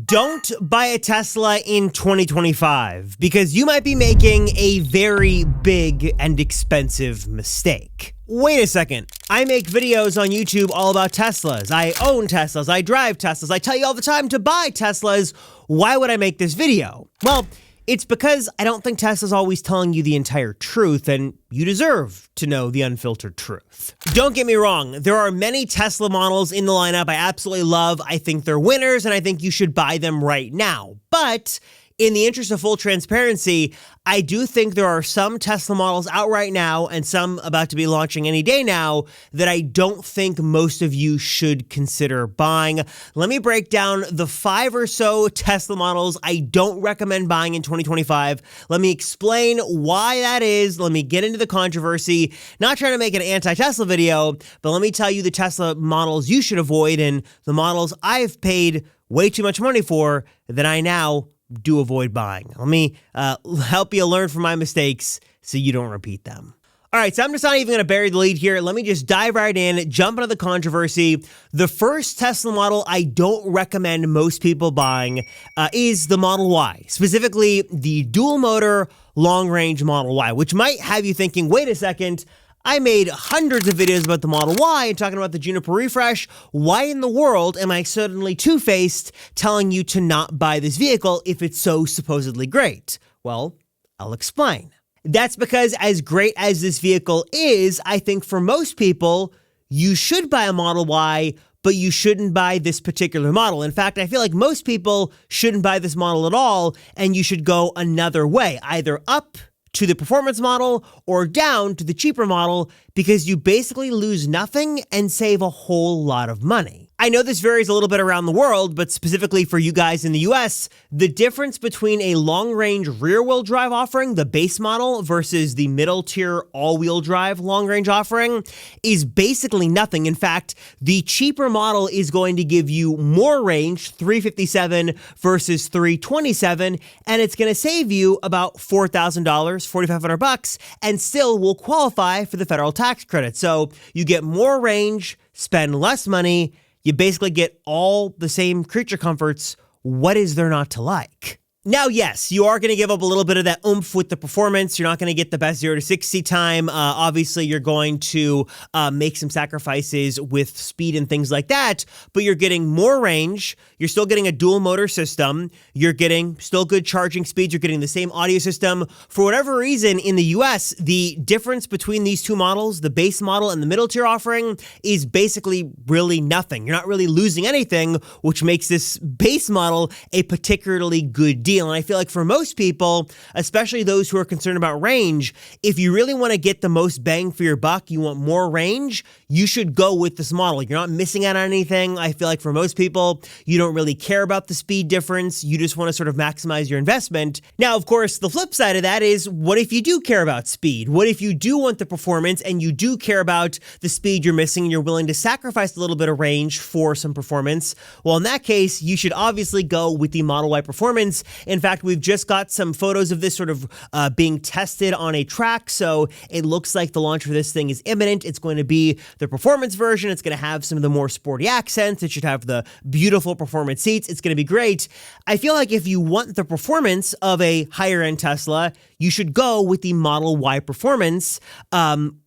Don't buy a Tesla in 2025 because you might be making a very big and expensive mistake. Wait a second. I make videos on YouTube all about Teslas. I own Teslas. I drive Teslas. I tell you all the time to buy Teslas. Why would I make this video? Well, it's because I don't think Tesla's always telling you the entire truth, and you deserve to know the unfiltered truth. Don't get me wrong, there are many Tesla models in the lineup I absolutely love. I think they're winners, and I think you should buy them right now. But in the interest of full transparency, I do think there are some Tesla models out right now and some about to be launching any day now that I don't think most of you should consider buying. Let me break down the 5 or so Tesla models I don't recommend buying in 2025. Let me explain why that is. Let me get into the controversy. Not trying to make an anti-Tesla video, but let me tell you the Tesla models you should avoid and the models I've paid way too much money for that I now do avoid buying. Let me help you learn from my mistakes so you don't repeat them. All right, so I'm just not even going to bury the lead here. Let me just dive right in, jump into the controversy. The first Tesla model I don't recommend most people buying is the Model Y, specifically the dual motor long range Model Y, which might have you thinking, wait a second, I made hundreds of videos about the Model Y and talking about the Juniper refresh. Why in the world am I suddenly two-faced telling you to not buy this vehicle if it's so supposedly great? Well, I'll explain. That's because as great as this vehicle is, I think for most people, you should buy a Model Y, but you shouldn't buy this particular model. In fact, I feel like most people shouldn't buy this model at all, and you should go another way, either up to the performance model or down to the cheaper model, because you basically lose nothing and save a whole lot of money. I know this varies a little bit around the world, but specifically for you guys in the US, the difference between a long-range rear-wheel drive offering, the base model, versus the middle-tier all-wheel drive long-range offering is basically nothing. In fact, the cheaper model is going to give you more range, 357 versus 327, and it's going to save you about $4,000, $4,500, and still will qualify for the federal tax credit. So you get more range, spend less money, you basically get all the same creature comforts. What is there not to like? Now, yes, you are going to give up a little bit of that oomph with the performance. You're not going to get the best 0 to 60 time. Obviously, you're going to make some sacrifices with speed and things like that, but you're getting more range. You're still getting a dual motor system. You're getting still good charging speeds. You're getting the same audio system. For whatever reason, in the US, the difference between these two models, the base model and the middle tier offering, is basically really nothing. You're not really losing anything, which makes this base model a particularly good deal. And I feel like for most people, especially those who are concerned about range, if you really want to get the most bang for your buck, you want more range, you should go with this model. You're not missing out on anything. I feel like for most people, you don't really care about the speed difference. You just want to sort of maximize your investment. Now, of course, the flip side of that is, what if you do care about speed? What if you do want the performance and you do care about the speed you're missing and you're willing to sacrifice a little bit of range for some performance? Well, in that case, you should obviously go with the Model Y Performance. In fact, we've just got some photos of this sort of being tested on a track, so it looks like the launch for this thing is imminent. It's going to be the performance version. It's going to have some of the more sporty accents. It should have the beautiful performance seats. It's going to be great. I feel like if you want the performance of a higher-end Tesla, you should go with the Model Y Performance.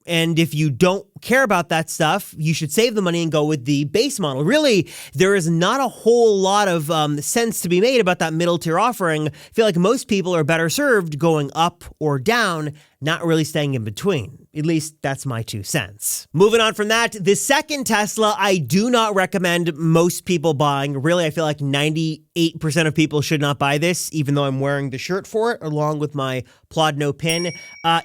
And if you don't care about that stuff, you should save the money and go with the base model. Really, there is not a whole lot of sense to be made about that middle tier offering. I feel like most people are better served going up or down, not really staying in between. At least that's my 2 cents. Moving on from that, the second Tesla I do not recommend most people buying. Really, I feel like 98% of people should not buy this, even though I'm wearing the shirt for it, along with my Plaud no pin,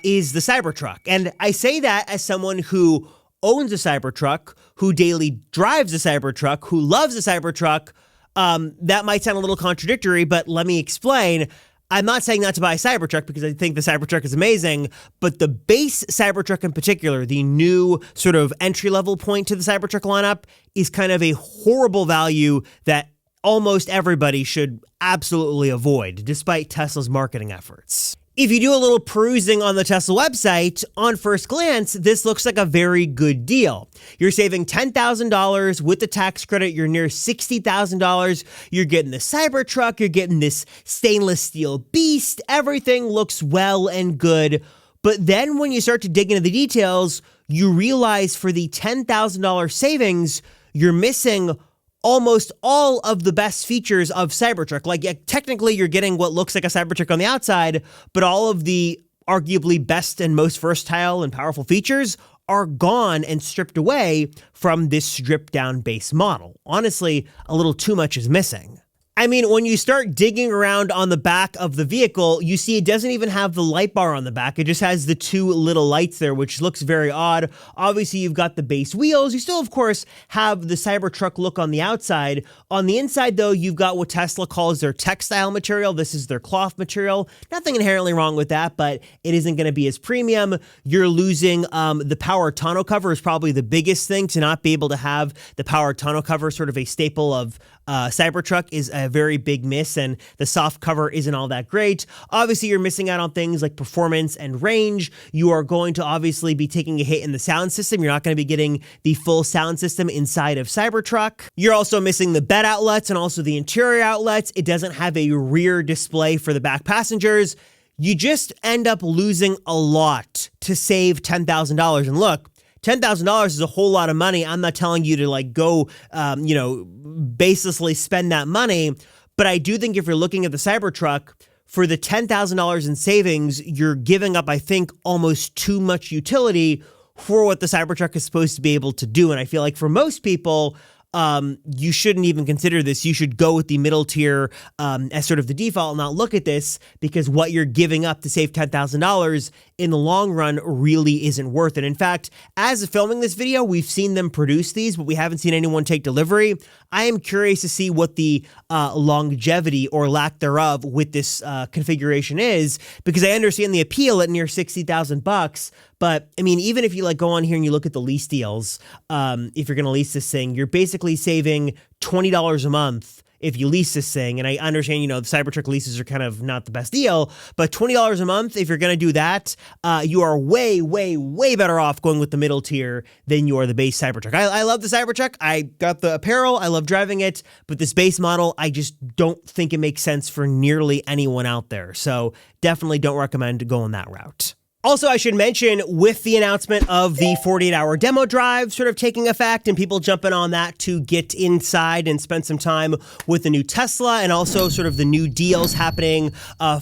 is the Cybertruck. And I say that as someone who owns a Cybertruck, who daily drives a Cybertruck, who loves a Cybertruck. That might sound a little contradictory, but let me explain. I'm not saying not to buy a Cybertruck because I think the Cybertruck is amazing, but the base Cybertruck in particular, the new sort of entry-level point to the Cybertruck lineup, is kind of a horrible value that almost everybody should absolutely avoid, despite Tesla's marketing efforts. If you do a little perusing on the Tesla website, on first glance, this looks like a very good deal. You're saving $10,000 with the tax credit. You're near $60,000. You're getting the Cybertruck. You're getting this stainless steel beast. Everything looks well and good. But then when you start to dig into the details, you realize for the $10,000 savings, you're missing almost all of the best features of Cybertruck. Like, yeah, technically you're getting what looks like a Cybertruck on the outside, but all of the arguably best and most versatile and powerful features are gone and stripped away from this stripped down base model. Honestly, a little too much is missing. I mean, when you start digging around on the back of the vehicle, you see it doesn't even have the light bar on the back. It just has the two little lights there, which looks very odd. Obviously, you've got the base wheels. You still, of course, have the Cybertruck look on the outside. On the inside, though, you've got what Tesla calls their textile material. This is their cloth material. Nothing inherently wrong with that, but it isn't going to be as premium. You're losing the power tonneau cover is probably the biggest thing. To not be able to have the power tonneau cover, sort of a staple of Cybertruck, is a very big miss, and the soft cover isn't all that great. Obviously, you're missing out on things like performance and range. You are going to obviously be taking a hit in the sound system. You're not going to be getting the full sound system inside of Cybertruck. You're also missing the bed outlets and also the interior outlets. It doesn't have a rear display for the back passengers. You just end up losing a lot to save $10,000. And look, $10,000 is a whole lot of money. I'm not telling you to like go, baselessly spend that money. But I do think if you're looking at the Cybertruck, for the $10,000 in savings, you're giving up, I think, almost too much utility for what the Cybertruck is supposed to be able to do. And I feel like for most people, you shouldn't even consider this. You should go with the middle tier as sort of the default and not look at this, because what you're giving up to save $10,000 in the long run really isn't worth it. In fact, as of filming this video, we've seen them produce these, but we haven't seen anyone take delivery. I am curious to see what the longevity or lack thereof with this configuration is, because I understand the appeal at near $60,000. But I mean, even if you like go on here and you look at the lease deals, if you're going to lease this thing, you're basically saving $20 a month if you lease this thing. And I understand, the Cybertruck leases are kind of not the best deal, but $20 a month, if you're going to do that, you are way, way, way better off going with the middle tier than you are the base Cybertruck. I love the Cybertruck. I got the apparel. I love driving it, but this base model, I just don't think it makes sense for nearly anyone out there. So definitely don't recommend going that route. Also, I should mention, with the announcement of the 48-hour demo drive sort of taking effect and people jumping on that to get inside and spend some time with the new Tesla, and also sort of the new deals happening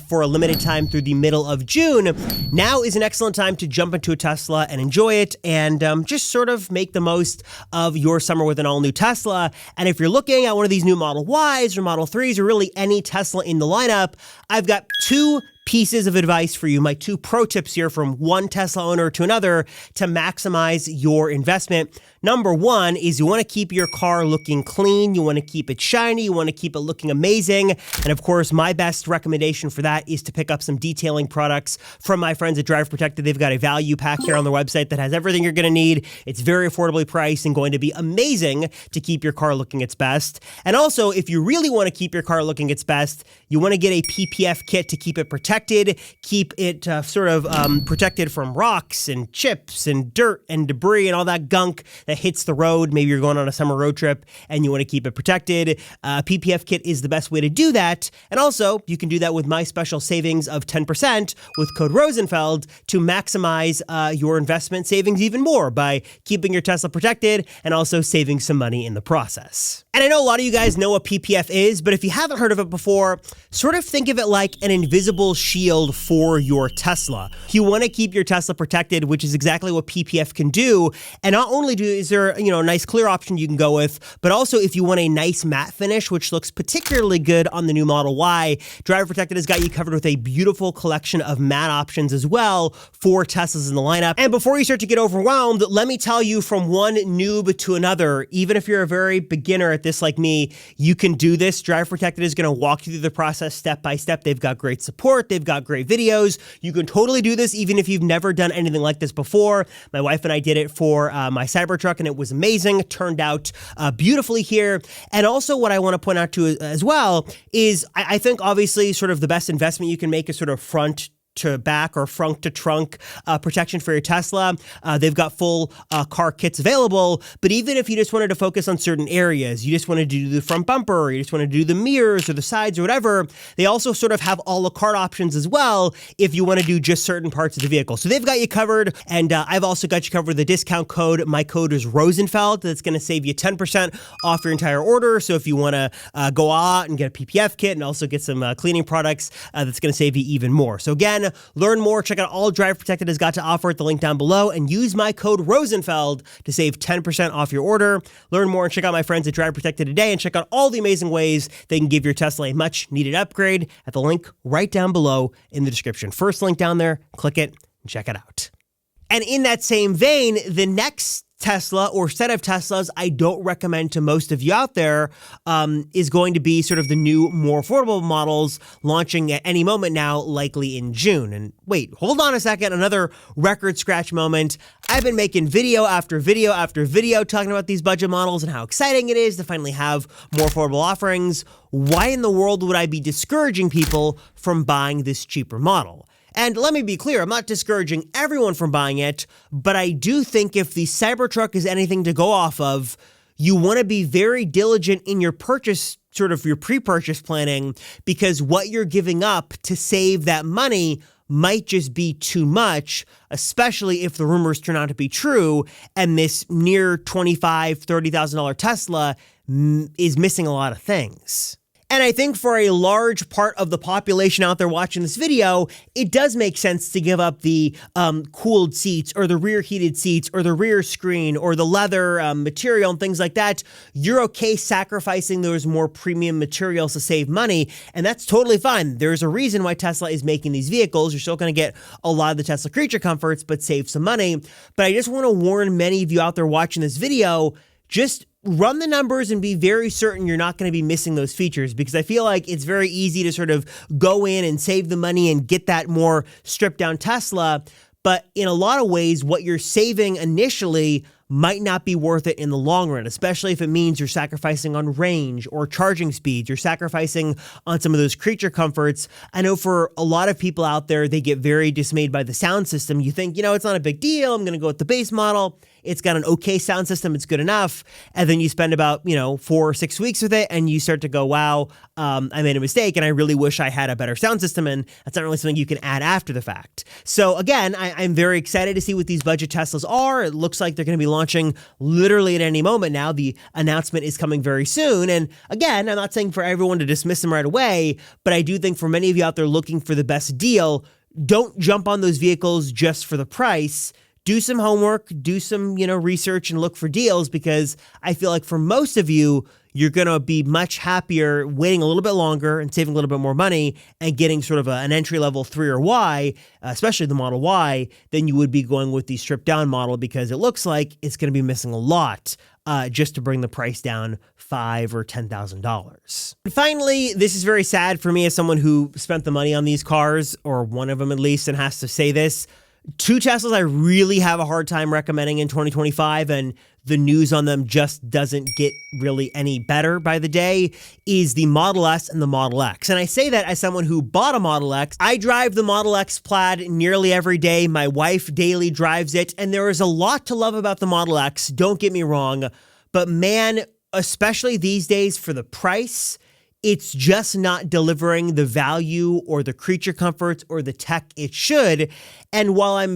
for a limited time through the middle of June, now is an excellent time to jump into a Tesla and enjoy it and just sort of make the most of your summer with an all-new Tesla. And if you're looking at one of these new Model Ys or Model 3s or really any Tesla in the lineup, I've got two pieces of advice for you, my two pro tips here from one Tesla owner to another to maximize your investment. Number one is you want to keep your car looking clean. You want to keep it shiny. You want to keep it looking amazing. And of course, my best recommendation for that is to pick up some detailing products from my friends at Drive Protected. They've got a value pack here on their website that has everything you're going to need. It's very affordably priced and going to be amazing to keep your car looking its best. And also, if you really want to keep your car looking its best, you want to get a PPF kit to keep it protected, keep it protected from rocks and chips and dirt and debris and all that gunk that hits the road. Maybe you're going on a summer road trip and you want to keep it protected. PPF kit is the best way to do that. And also, you can do that with my special savings of 10% with code Rosenfeld to maximize your investment savings even more by keeping your Tesla protected and also saving some money in the process. And I know a lot of you guys know what PPF is, but if you haven't heard of it before, sort of think of it like an invisible shield for your Tesla. You want to keep your Tesla protected, which is exactly what PPF can do. And not only is there, a nice clear option you can go with, but also if you want a nice matte finish, which looks particularly good on the new Model Y, Drive Protected has got you covered with a beautiful collection of matte options as well for Teslas in the lineup. And before you start to get overwhelmed, let me tell you, from one noob to another, even if you're a very beginner at this like me, you can do this. Drive Protected is going to walk you through the process step by step. They've got great support. They've got great videos. You can totally do this even if you've never done anything like this before. My wife and I did it for my Cybertruck, and it was amazing. It turned out beautifully here. And also what I want to point out to as well is I think obviously sort of the best investment you can make is sort of front to back or front to trunk protection for your Tesla. They've got full car kits available, but even if you just wanted to focus on certain areas, you just want to do the front bumper, or you just want to do the mirrors or the sides or whatever, they also sort of have a la carte options as well if you want to do just certain parts of the vehicle. So they've got you covered, and I've also got you covered with the discount code. My code is Rosenfeld. That's going to save you 10% off your entire order. So if you want to go out and get a PPF kit and also get some cleaning products, that's going to save you even more. So again, learn more, check out all Drive Protected has got to offer at the link down below, and use my code Rosenfeld to save 10% off your order. Learn more and check out my friends at Drive Protected today, and check out all the amazing ways they can give your Tesla a much needed upgrade at the link right down below in the description. First link down there, click it and check it out. And in that same vein, the next Tesla or set of Teslas I don't recommend to most of you out there is going to be sort of the new, more affordable models launching at any moment now, likely in June. And wait, hold on a second, another record scratch moment. I've been making video after video after video talking about these budget models and how exciting it is to finally have more affordable offerings. Why in the world would I be discouraging people from buying this cheaper model? And let me be clear, I'm not discouraging everyone from buying it, but I do think if the Cybertruck is anything to go off of, you want to be very diligent in your purchase, sort of your pre-purchase planning, because what you're giving up to save that money might just be too much, especially if the rumors turn out to be true and this near $25,000, $30,000 Tesla is missing a lot of things. And I think for a large part of the population out there watching this video, it does make sense to give up the cooled seats or the rear heated seats or the rear screen or the leather material and things like that. You're okay sacrificing those more premium materials to save money, and that's totally fine. There's a reason why Tesla is making these vehicles. You're still going to get a lot of the Tesla creature comforts, but save some money. But I just want to warn many of you out there watching this video, just run the numbers and be very certain you're not going to be missing those features, because I feel like it's very easy to sort of go in and save the money and get that more stripped down Tesla. But in a lot of ways, what you're saving initially might not be worth it in the long run, especially if it means you're sacrificing on range or charging speeds, you're sacrificing on some of those creature comforts. I know for a lot of people out there, they get very dismayed by the sound system. You think, it's not a big deal. I'm going to go with the base model. It's got an okay sound system. It's good enough. And then you spend about, 4 or 6 weeks with it and you start to go, wow, I made a mistake and I really wish I had a better sound system. And that's not really something you can add after the fact. So again, I'm very excited to see what these budget Teslas are. It looks like they're going to be launching literally at any moment now. The announcement is coming very soon. And again, I'm not saying for everyone to dismiss them right away, but I do think for many of you out there looking for the best deal, don't jump on those vehicles just for the price. Do some homework, do some, research and look for deals, because I feel like for most of you, you're going to be much happier waiting a little bit longer and saving a little bit more money and getting sort of an entry-level 3 or Y, especially the Model Y, than you would be going with the stripped-down model, because it looks like it's going to be missing a lot just to bring the price down $5,000 or $10,000. And finally, this is very sad for me as someone who spent the money on these cars, or one of them at least, and has to say this. 2 Teslas I really have a hard time recommending in 2025, and the news on them just doesn't get really any better by the day, is the Model S and the Model X. And I say that as someone who bought a Model X. I drive the Model X Plaid nearly every day. My wife daily drives it, and there is a lot to love about the Model X, don't get me wrong, but man, especially these days for the price, it's just not delivering the value or the creature comforts or the tech it should. And while I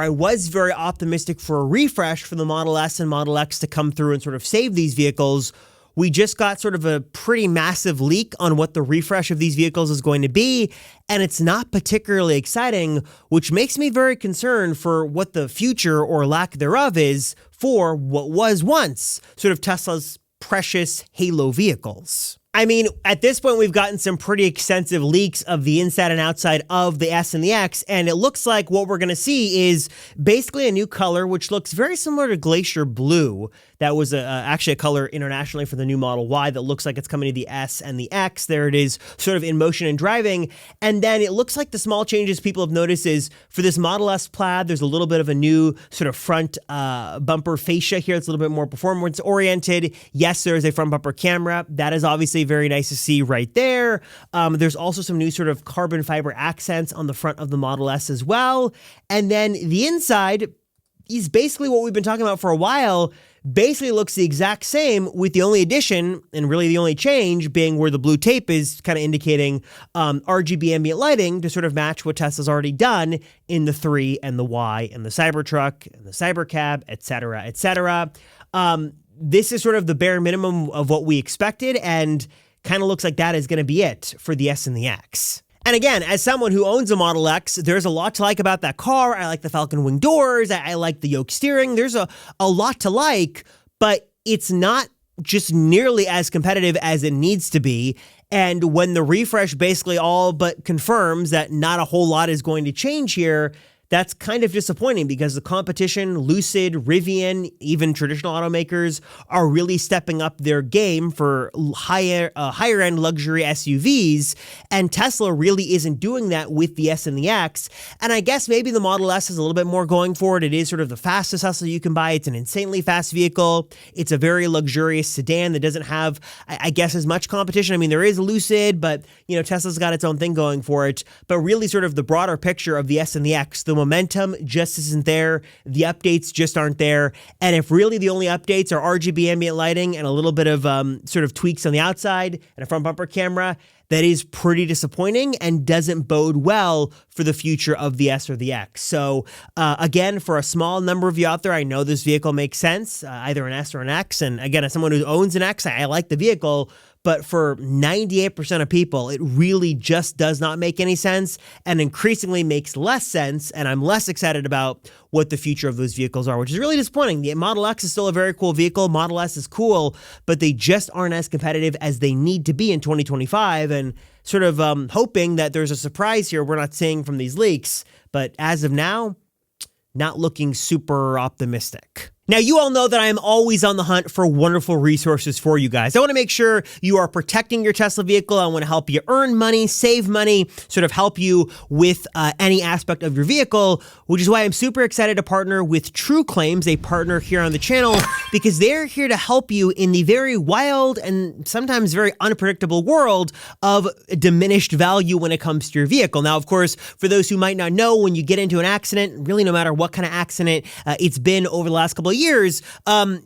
was very optimistic for a refresh for the Model S and Model X to come through and sort of save these vehicles, we just got sort of a pretty massive leak on what the refresh of these vehicles is going to be, and it's not particularly exciting, which makes me very concerned for what the future or lack thereof is for what was once sort of Tesla's precious halo vehicles. I mean, at this point, we've gotten some pretty extensive leaks of the inside and outside of the S and the X, and it looks like what we're going to see is basically a new color, which looks very similar to Glacier Blue. That was actually a color internationally for the new Model Y that looks like it's coming to the S and the X. There it is, sort of in motion and driving. And then it looks like the small changes people have noticed is for this Model S Plaid, there's a little bit of a new sort of front bumper fascia here. It's a little bit more performance oriented. Yes, there is a front bumper camera. That is obviously very nice to see right there. There's also some new sort of carbon fiber accents on the front of the Model S as well. And then the inside is basically what we've been talking about for a while. Basically looks the exact same, with the only addition and really the only change being where the blue tape is kind of indicating RGB ambient lighting to sort of match what Tesla's already done in the 3 and the Y and the Cybertruck and the Cybercab, et cetera, et cetera. This is sort of the bare minimum of what we expected, and kind of looks like that is going to be it for the S and the X. And again, as someone who owns a Model X, there's a lot to like about that car. I like the Falcon Wing doors. I like the yoke steering. There's a lot to like, but it's not just nearly as competitive as it needs to be. And when the refresh basically all but confirms that not a whole lot is going to change here, that's kind of disappointing, because the competition, Lucid, Rivian, even traditional automakers, are really stepping up their game for higher end luxury SUVs, and Tesla really isn't doing that with the S and the X. And I guess maybe the Model S is a little bit more going for it. It is sort of the fastest Tesla you can buy. It's an insanely fast vehicle. It's a very luxurious sedan that doesn't have, I guess, as much competition. I mean, there is Lucid, but Tesla's got its own thing going for it. But really sort of the broader picture of the S and the X, the momentum just isn't there. The updates just aren't there. And if really the only updates are RGB ambient lighting and a little bit of sort of tweaks on the outside and a front bumper camera, that is pretty disappointing and doesn't bode well for the future of the S or the X. So again, for a small number of you out there, I know this vehicle makes sense, either an S or an X. And again, as someone who owns an X, I like the vehicle. But for 98% of people, it really just does not make any sense, and increasingly makes less sense. And I'm less excited about what the future of those vehicles are, which is really disappointing. The Model X is still a very cool vehicle. Model S is cool, but they just aren't as competitive as they need to be in 2025. And sort of hoping that there's a surprise here we're not seeing from these leaks. But as of now, not looking super optimistic. Now, you all know that I am always on the hunt for wonderful resources for you guys. I want to make sure you are protecting your Tesla vehicle. I want to help you earn money, save money, sort of help you with any aspect of your vehicle, which is why I'm super excited to partner with True Claims, a partner here on the channel, because they're here to help you in the very wild and sometimes very unpredictable world of diminished value when it comes to your vehicle. Now, of course, for those who might not know, when you get into an accident, really no matter what kind of accident it's been over the last couple of years,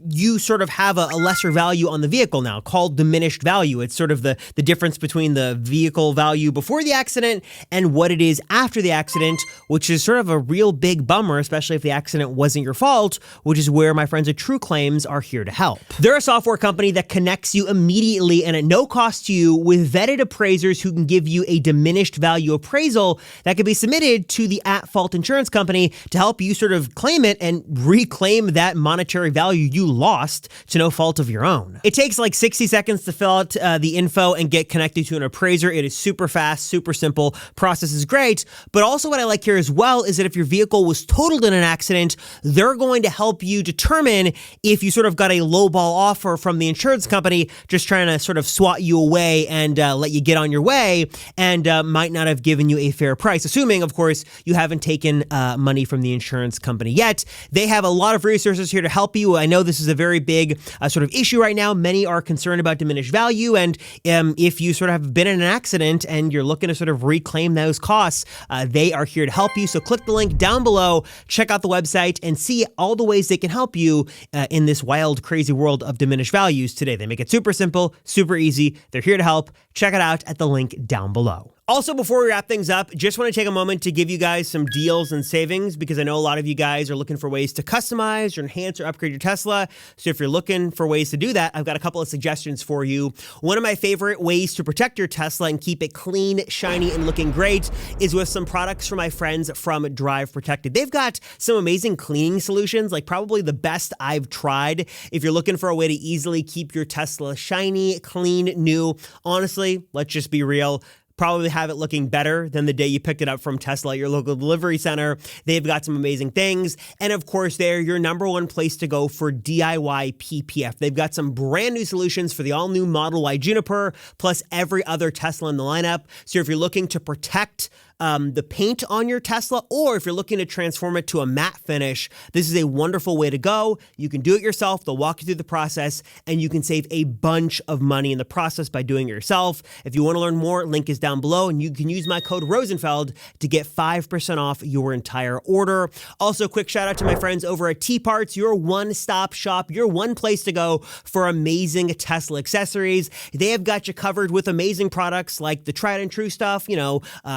you sort of have a lesser value on the vehicle now, called diminished value. It's sort of the difference between the vehicle value before the accident and what it is after the accident, which is sort of a real big bummer, especially if the accident wasn't your fault, which is where my friends at True Claims are here to help. They're a software company that connects you immediately and at no cost to you with vetted appraisers who can give you a diminished value appraisal that can be submitted to the at-fault insurance company to help you sort of claim it and reclaim that monetary value you lost to no fault of your own. It takes like 60 seconds to fill out the info and get connected to an appraiser. It is super fast, super simple. Process is great. But also what I like here as well is that if your vehicle was totaled in an accident, they're going to help you determine if you sort of got a lowball offer from the insurance company just trying to sort of swat you away and let you get on your way, and might not have given you a fair price, assuming, of course, you haven't taken money from the insurance company yet. They have a lot of resources here to help you. I know this is a very big sort of issue right now. Many are concerned about diminished value, and if you sort of have been in an accident and you're looking to sort of reclaim those costs, they are here to help you. So click the link down below, check out the website, and see all the ways they can help you in this wild, crazy world of diminished values today. They make it super simple, super easy. They're here to help. Check it out at the link down below. Also, before we wrap things up, just want to take a moment to give you guys some deals and savings, because I know a lot of you guys are looking for ways to customize or enhance or upgrade your Tesla. So if you're looking for ways to do that, I've got a couple of suggestions for you. One of my favorite ways to protect your Tesla and keep it clean, shiny, and looking great is with some products from my friends from Drive Protected. They've got some amazing cleaning solutions, like probably the best I've tried. If you're looking for a way to easily keep your Tesla shiny, clean, new, honestly, let's just be real. probably have it looking better than the day you picked it up from Tesla at your local delivery center. They've got some amazing things. And of course, they're your number one place to go for DIY PPF. They've got some brand new solutions for the all-new Model Y Juniper, plus every other Tesla in the lineup. So if you're looking to protect the paint on your Tesla, or if you're looking to transform it to a matte finish, this is a wonderful way to go. You can do it yourself. They'll walk you through the process, and you can save a bunch of money in the process by doing it yourself. If you want to learn more, link is down below, and you can use my code Rosenfeld to get 5% off your entire order. Also, quick shout out to my friends over at TPARTS, your one-stop shop, your one place to go for amazing Tesla accessories. They have got you covered with amazing products like the tried and true stuff,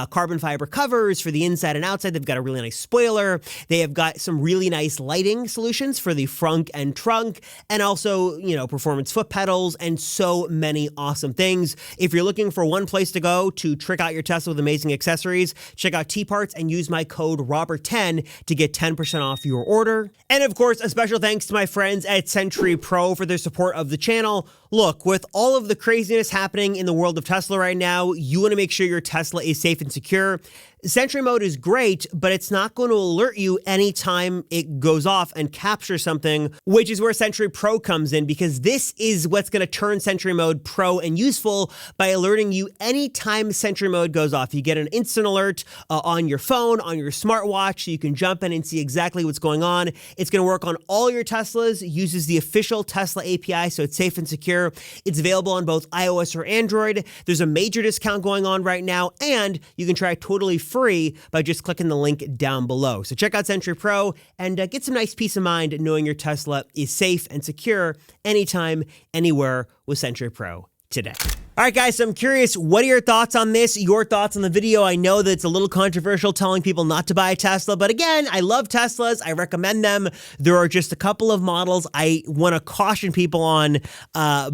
carbon fiber covers for the inside and outside. They've got a really nice spoiler. They have got some really nice lighting solutions for the frunk and trunk, and also, performance foot pedals, and so many awesome things. If you're looking for one place to go to trick out your Tesla with amazing accessories, check out TPARTS and use my code Robert10 to get 10% off your order. And of course, a special thanks to my friends at Century Pro for their support of the channel. Look, with all of the craziness happening in the world of Tesla right now, you want to make sure your Tesla is safe and secure. Sentry mode is great, but it's not going to alert you anytime it goes off and captures something, which is where Sentry Pro comes in, because this is what's going to turn Sentry mode pro and useful by alerting you anytime Sentry mode goes off. You get an instant alert on your phone, on your smartwatch, so you can jump in and see exactly what's going on. It's going to work on all your Teslas, uses the official Tesla API, so it's safe and secure. It's available on both iOS or Android. There's a major discount going on right now, and you can try it totally free by just clicking the link down below. So check out Sentry Pro and get some nice peace of mind knowing your Tesla is safe and secure anytime, anywhere with Sentry Pro today. All right, guys, so I'm curious, what are your thoughts on this? Your thoughts on the video? I know that it's a little controversial telling people not to buy a Tesla, but again, I love Teslas. I recommend them. There are just a couple of models I want to caution people on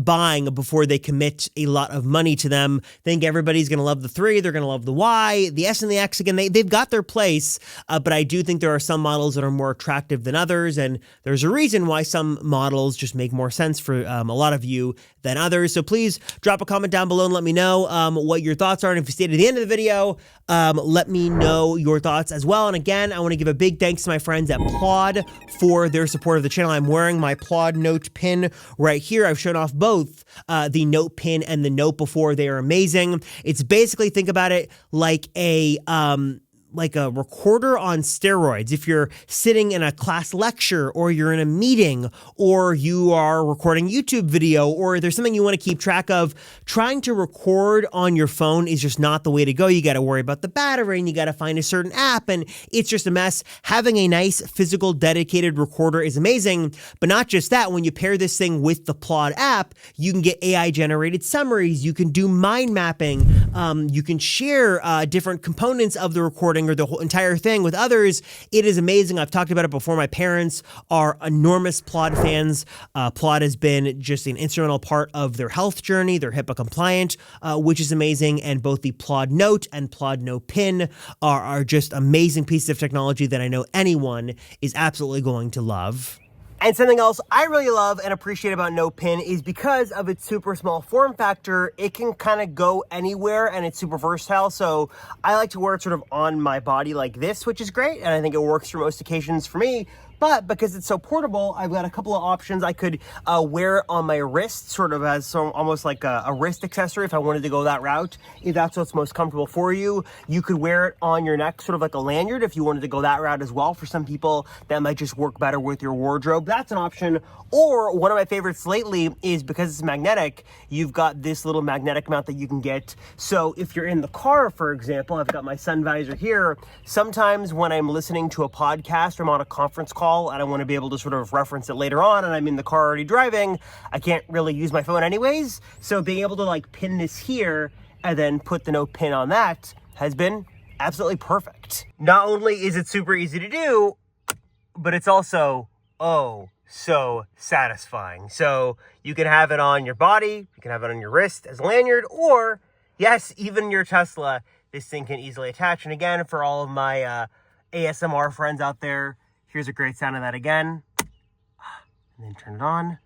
buying before they commit a lot of money to them. I think everybody's going to love the 3. They're going to love the Y. The S and the X, again, they've got their place, but I do think there are some models that are more attractive than others, and there's a reason why some models just make more sense for a lot of you than others. So please drop a comment down below and let me know what your thoughts are. And if you stayed at the end of the video, let me know your thoughts as well. And again, I want to give a big thanks to my friends at Plaud for their support of the channel. I'm wearing my Plaud Note pin right here. I've shown off both the Note pin and the Note before. They are amazing. It's basically, think about it like a recorder on steroids. If you're sitting in a class lecture, or you're in a meeting, or you are recording YouTube video, or there's something you want to keep track of, trying to record on your phone is just not the way to go. You got to worry about the battery, and you got to find a certain app, and it's just a mess. Having a nice physical dedicated recorder is amazing, but not just that. When you pair this thing with the Plaud app, you can get AI generated summaries. You can do mind mapping. You can share different components of the recording or the whole entire thing with others. It is amazing. I've talked about it before. My parents are enormous Plaud fans. Plaud has been just an instrumental part of their health journey. They're HIPAA compliant, which is amazing. And both the Plaud Note and Plaud Note Pin are just amazing pieces of technology that I know anyone is absolutely going to love. And something else I really love and appreciate about Note Pin is because of its super small form factor, it can kind of go anywhere and it's super versatile. So I like to wear it sort of on my body like this, which is great. And I think it works for most occasions for me. But because it's so portable, I've got a couple of options. I could wear it on my wrist, sort of as almost like a wrist accessory if I wanted to go that route. If that's what's most comfortable for you. You could wear it on your neck, sort of like a lanyard, if you wanted to go that route as well. For some people, that might just work better with your wardrobe. That's an option. Or one of my favorites lately is, because it's magnetic, you've got this little magnetic mount that you can get. So if you're in the car, for example, I've got my sun visor here. Sometimes when I'm listening to a podcast or I'm on a conference call, and I want to be able to sort of reference it later on, and I'm in the car already driving, I can't really use my phone anyways. So being able to like pin this here and then put the Note pin on that has been absolutely perfect. Not only is it super easy to do, but it's also, oh, so satisfying. So you can have it on your body, you can have it on your wrist as a lanyard, or yes, even your Tesla, this thing can easily attach. And again, for all of my ASMR friends out there, here's a great sound of that again. And then turn it on.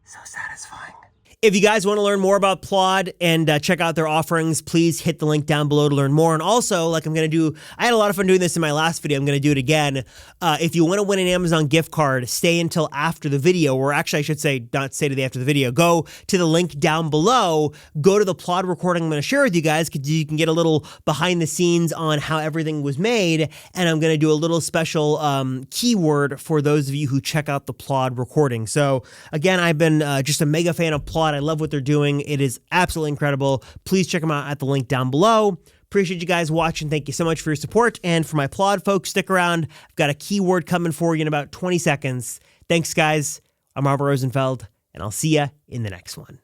So satisfying. If you guys want to learn more about Plaud and check out their offerings, please hit the link down below to learn more. And also, like I'm going to do, I had a lot of fun doing this in my last video. I'm going to do it again. If you want to win an Amazon gift card, stay until after the video, or actually I should say, not stay to the after the video. Go to the link down below, go to the Plaud recording I'm going to share with you guys, because you can get a little behind the scenes on how everything was made. And I'm going to do a little special keyword for those of you who check out the Plaud recording. So again, I've been just a mega fan of Plaud. I love what they're doing. It is absolutely incredible. Please check them out at the link down below. Appreciate you guys watching. Thank you so much for your support. And for my Plaud folks, stick around. I've got a keyword coming for you in about 20 seconds. Thanks, guys. I'm Robert Rosenfeld, and I'll see you in the next one.